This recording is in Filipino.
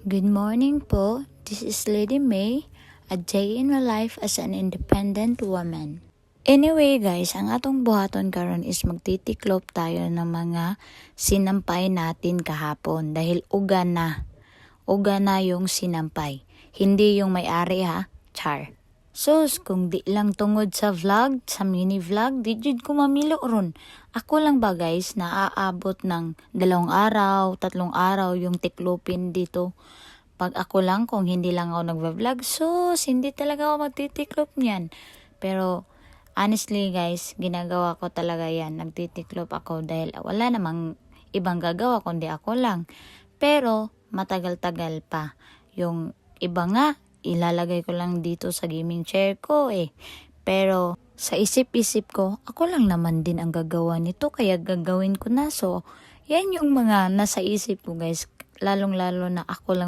Good morning po. This is Lady May, a day in my life as an independent woman. Anyway guys, ang atong buhaton karon is magtitiklop tayo ng mga sinampay natin kahapon dahil uga na. Uga na yung sinampay. Hindi yung may-ari ha, char. Sus, kung di lang tungod sa vlog, sa mini vlog, di jud ko mamilo ron. Ako lang ba guys, naaabot ng 2 araw, 3 araw yung tiklopin dito. Pag ako lang, kung hindi lang ako nagva-vlog, sus, hindi talaga ako magtitiklop niyan. Pero honestly guys, ginagawa ko talaga yan. Nagtitiklop ako dahil wala namang ibang gagawa kundi ako lang. Pero matagal-tagal pa. Yung iba nga, ilalagay ko lang dito sa gaming chair ko eh. Pero sa isip-isip ko, ako lang naman din ang gagawa nito kaya gagawin ko na. So, yan yung mga nasa isip ko guys. Lalong-lalo na ako lang